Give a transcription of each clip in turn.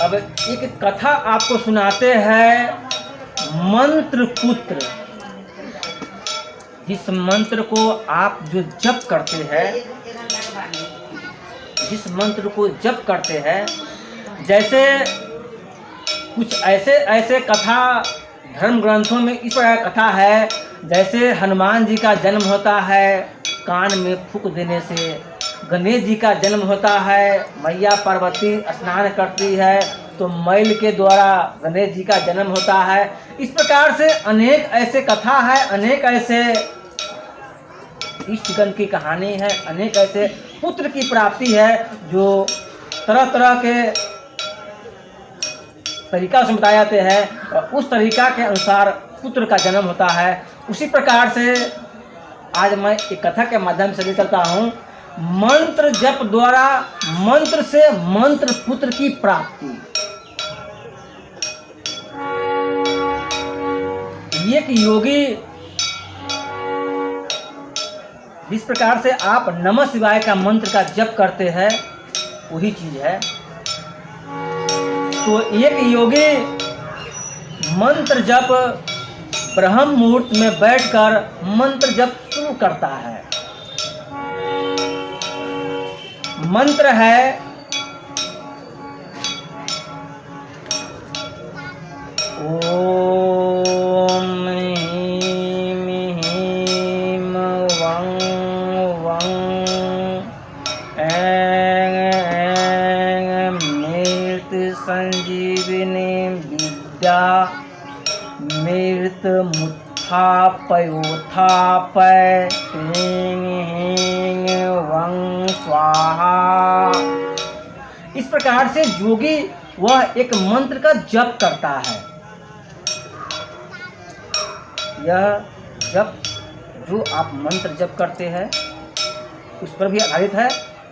अब एक कथा आपको सुनाते हैं, मंत्र पुत्र। जिस मंत्र को आप जो जप करते हैं, जिस मंत्र को जप करते हैं, जैसे कुछ ऐसे कथा धर्म ग्रंथों में इस प्रकार कथा है, जैसे हनुमान जी का जन्म होता है कान में फूंक देने से, गणेश जी का जन्म होता है, मैया पार्वती स्नान करती है तो मैल के द्वारा गणेश जी का जन्म होता है। इस प्रकार से अनेक ऐसे कथा है, अनेक ऐसे इष्टगण की कहानी है, अनेक ऐसे पुत्र की प्राप्ति है जो तरह तरह के तरीका से बताए जाते हैं और उस तरीका के अनुसार पुत्र का जन्म होता है। उसी प्रकार से आज मैं एक कथा के माध्यम से ले चलता हूँ, मंत्र जप द्वारा मंत्र से मंत्र पुत्र की प्राप्ति। एक योगी जिस प्रकार से आप नमः शिवाय का मंत्र का जप करते हैं वही चीज है। तो एक योगी मंत्र जप ब्रह्म मुहूर्त में बैठकर मंत्र जप शुरू करता है। मंत्र है ओम ह्रीं ह्रीं वं वं ऐं ऐं मृत संजीविनी विद्या मृत मुत्थापयोत्थापय ह्रीं ह्रीं वं स्वाहा। इस प्रकार से योगी वह एक मंत्र का जप करता है। यह जप जो आप मंत्र जप करते हैं उस पर भी आधारित है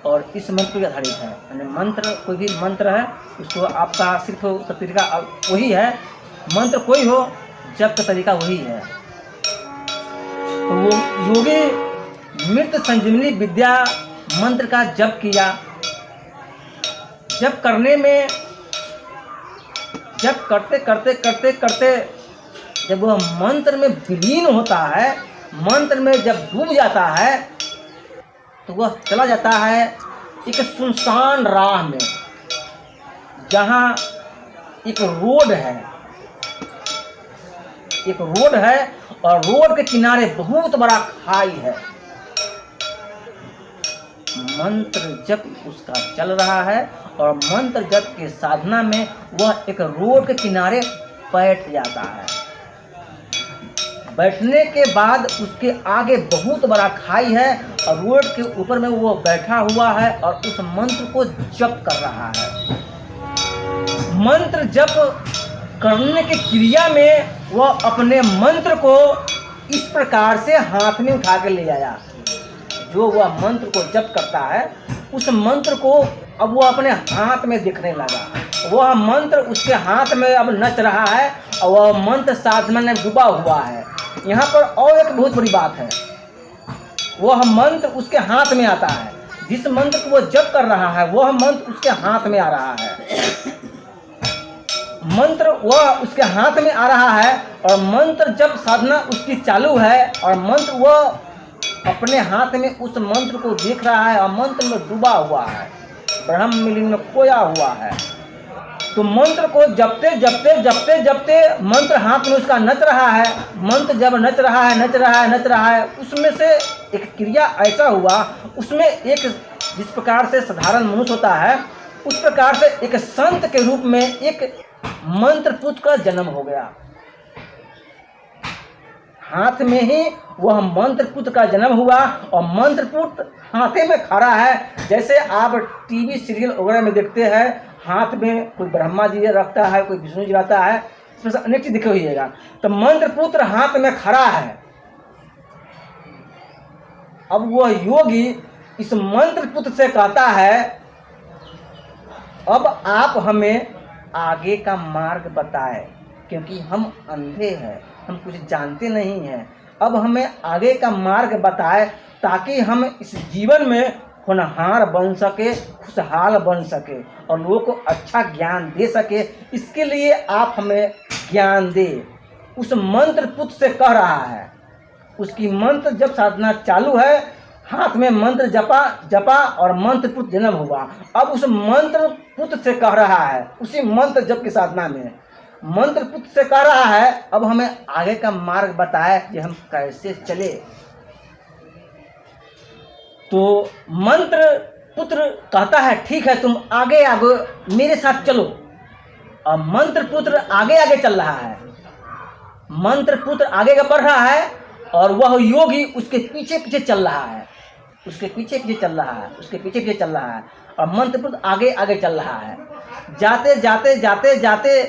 और इस मंत्र पर भी आधारित है। यानी मंत्र कोई भी मंत्र है उसको आपका सिर्फ उसका तरीका वही है, मंत्र कोई हो जप का तरीका वही है। तो वो योगी मृत संजीवनी विद्या मंत्र का जप किया। जप करने में जप करते करते करते करते जब वह मंत्र में विलीन होता है, मंत्र में जब डूब जाता है तो वह चला जाता है एक सुनसान राह में, जहाँ एक रोड है, एक रोड है और रोड के किनारे बहुत बड़ा खाई है। मंत्र जप उसका चल रहा है और मंत्र जप के साधना में वह एक रोड के किनारे बैठ जाता है। बैठने के बाद उसके आगे बहुत बड़ा खाई है और रोड के ऊपर में वो बैठा हुआ है और उस मंत्र को जप कर रहा है। मंत्र जप करने की क्रिया में वह अपने मंत्र को इस प्रकार से हाथ में उठा के ले आया। जो वह मंत्र को जप करता है उस मंत्र को अब वह अपने हाथ में दिखने लगा। वह मंत्र उसके हाथ में अब नच रहा है और वह मंत्र साधना में डूबा हुआ है। यहाँ पर और एक बहुत बड़ी बात है, वह मंत्र उसके हाथ में आता है। जिस मंत्र को वह जप कर रहा है वह मंत्र उसके हाथ में आ रहा है। मंत्र वह उसके हाथ में आ रहा है और मंत्र जब साधना उसकी चालू है और मंत्र वह अपने हाथ में उस मंत्र को देख रहा है और मंत्र में डूबा हुआ है, ब्रह्म मिलन में खोया हुआ है। तो मंत्र को जपते जपते जपते जपते मंत्र हाथ में उसका नच रहा है। मंत्र जब नच रहा है नच रहा है नच रहा है, उसमें से एक क्रिया ऐसा हुआ, उसमें एक जिस प्रकार से साधारण मनुष्य होता है उस प्रकार से एक संत के रूप में एक मंत्र पुत्र का जन्म हो गया। हाथ में ही वह मंत्र पुत्र का जन्म हुआ और मंत्र पुत्र हाथे में खड़ा है। जैसे आप टीवी सीरियल वगैरह में देखते हैं, हाथ में कोई ब्रह्मा जी रखता है, कोई विष्णु जी रहता है, इसमें से अनेक चीज दिखे हुईगा। तो मंत्र पुत्र हाथ में खड़ा है। अब वह योगी इस मंत्र पुत्र से कहता है, अब आप हमें आगे का मार्ग बताएं, क्योंकि हम अंधे हैं, हम कुछ जानते नहीं हैं। अब हमें आगे का मार्ग बताएं ताकि हम इस जीवन में होनहार बन सके, खुशहाल बन सके और लोगों को अच्छा ज्ञान दे सके, इसके लिए आप हमें ज्ञान दे। उस मंत्र पुत्र से कह रहा है, उसकी मंत्र जब साधना चालू है, हाथ में मंत्र जपा और मंत्र पुत्र जन्म हुआ। अब उस मंत्र पुत्र से कह रहा है, उसी मंत्र जप की साधना में मंत्र पुत्र से कह रहा है, अब हमें आगे का मार्ग बताए कि हम कैसे चले। तो मंत्र पुत्र कहता है ठीक है तुम आगे आगे मेरे साथ चलो। अब मंत्र पुत्र आगे आगे चल रहा है, मंत्र पुत्र आगे का बढ़ रहा है और वह योगी उसके पीछे पीछे चल रहा है, उसके पीछे पीछे चल रहा है, उसके पीछे पीछे चल रहा है और मंत्र पुत्र आगे आगे चल रहा है। जाते जाते जाते जाते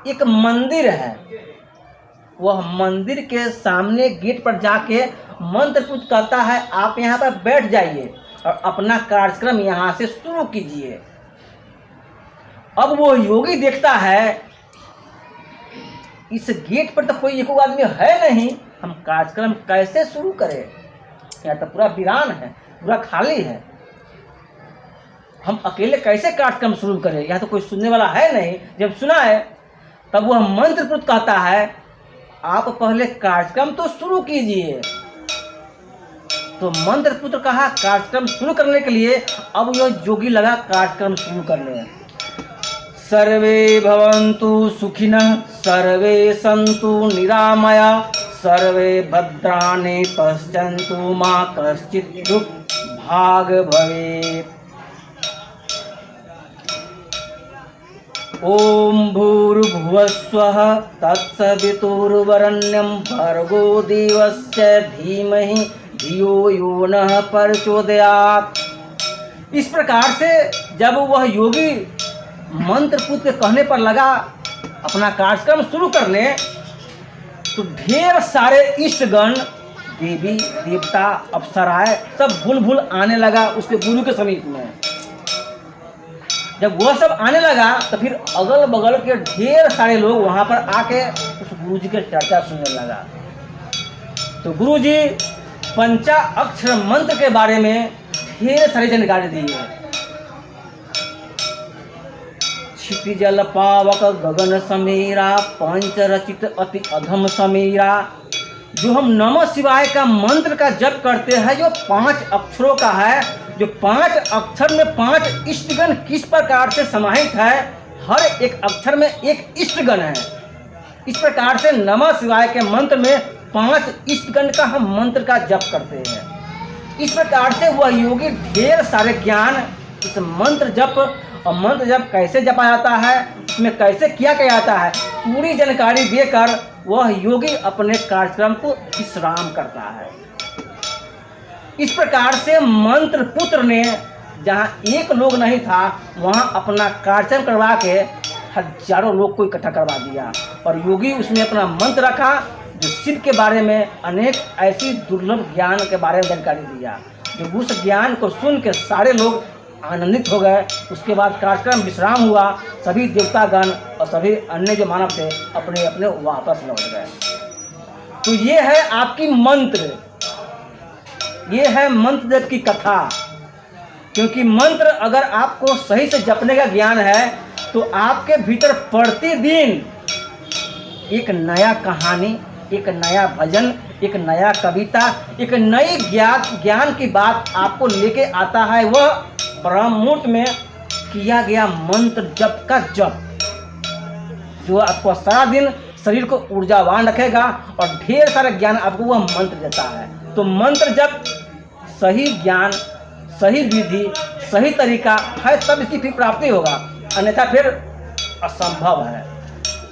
एक मंदिर है, वह मंदिर के सामने गेट पर जाके मंत्र पुत्र कहता है आप यहाँ पर बैठ जाइए और अपना कार्यक्रम यहाँ से शुरू कीजिए। अब वो योगी देखता है इस गेट पर तो कोई एक आदमी है नहीं, हम कार्यक्रम कैसे शुरू करें, यहाँ तो पूरा वीरान है, पूरा खाली है, हम अकेले कैसे कार्यक्रम शुरू करें, यहाँ तो कोई सुनने वाला है नहीं। जब सुना है तब वह मंत्र पुत्र कहता है आप पहले कार्यक्रम तो शुरू कीजिए। तो मंत्र पुत्र कहा कार्यक्रम शुरू करने के लिए अब यह जोगी लगा कार्यक्रम शुरू करने। सर्वे भवन्तु सुखिनः, सर्वे सन्तु निरामया, सर्वे भद्राणि पश्यन्तु मा कश्चित् दुर्भाग् भवेत्। ओम भूर्भुवस्वः तत्सवितुर्वरेण्यं भर्गो देवस्य धीमहि धियो यो नः प्रचोदयात्। इस प्रकार से जब वह योगी मंत्र पुत्र के कहने पर लगा अपना कार्यक्रम शुरू करने, तो ढेर सारे इष्टगण, देवी देवता, अप्सराएं सब भूल भूल आने लगा उसके गुरु के समीप में। जब वह सब आने लगा तो फिर अगल बगल के ढेर सारे लोग वहाँ पर आके उस गुरु जी की चर्चा सुनने लगा। तो गुरु जी पंचा अक्षर मंत्र के बारे में ढेर सारी जानकारी दी है। क्षिति जल पावक गगन समीरा, पंच रचित अति अधम समीरा। जो हम नमः शिवाय का मंत्र का जप करते हैं, जो 5 अक्षरों का है, जो 5 अक्षर में 5 इष्टगण किस प्रकार से समाहित है, हर एक अक्षर में एक इष्टगण है। इस प्रकार से नमः शिवाय के मंत्र में 5 इष्टगण का हम मंत्र का जप करते हैं। इस प्रकार से वह योगी ढेर सारे ज्ञान इस मंत्र जप और मंत्र जप कैसे जपा जाता है, उसमें कैसे किया जाता है, पूरी जानकारी देकर वह योगी अपने कार्यक्रम को विश्राम करता है। इस प्रकार से मंत्र पुत्र ने जहाँ एक लोग नहीं था वहाँ अपना कार्यक्रम करवा के हजारों लोग को इकट्ठा करवा दिया और योगी उसमें अपना मंत्र रखा, जो शिव के बारे में अनेक ऐसी दुर्लभ ज्ञान के बारे में जानकारी दिया, जो उस ज्ञान को सुन के सारे लोग आनंदित हो गए। उसके बाद कार्यक्रम विश्राम हुआ, सभी देवतागण और सभी अन्य जो मानव थे अपने अपने वापस लौट गए। तो ये है आपकी मंत्र, ये है मंत्र जप की कथा। क्योंकि मंत्र अगर आपको सही से जपने का ज्ञान है तो आपके भीतर प्रतिदिन एक नया कहानी, एक नया भजन, एक नया कविता, एक नई ज्ञान की बात आपको लेके आता है। वह ब्रह्म मुहूर्त में किया गया मंत्र जप का जप, जो आपको सारा दिन शरीर को ऊर्जावान रखेगा और ढेर सारा ज्ञान आपको वह मंत्र देता है। तो मंत्र जप सही ज्ञान, सही विधि, सही तरीका है तब इसकी फिर प्राप्ति होगा, अन्यथा फिर असंभव है।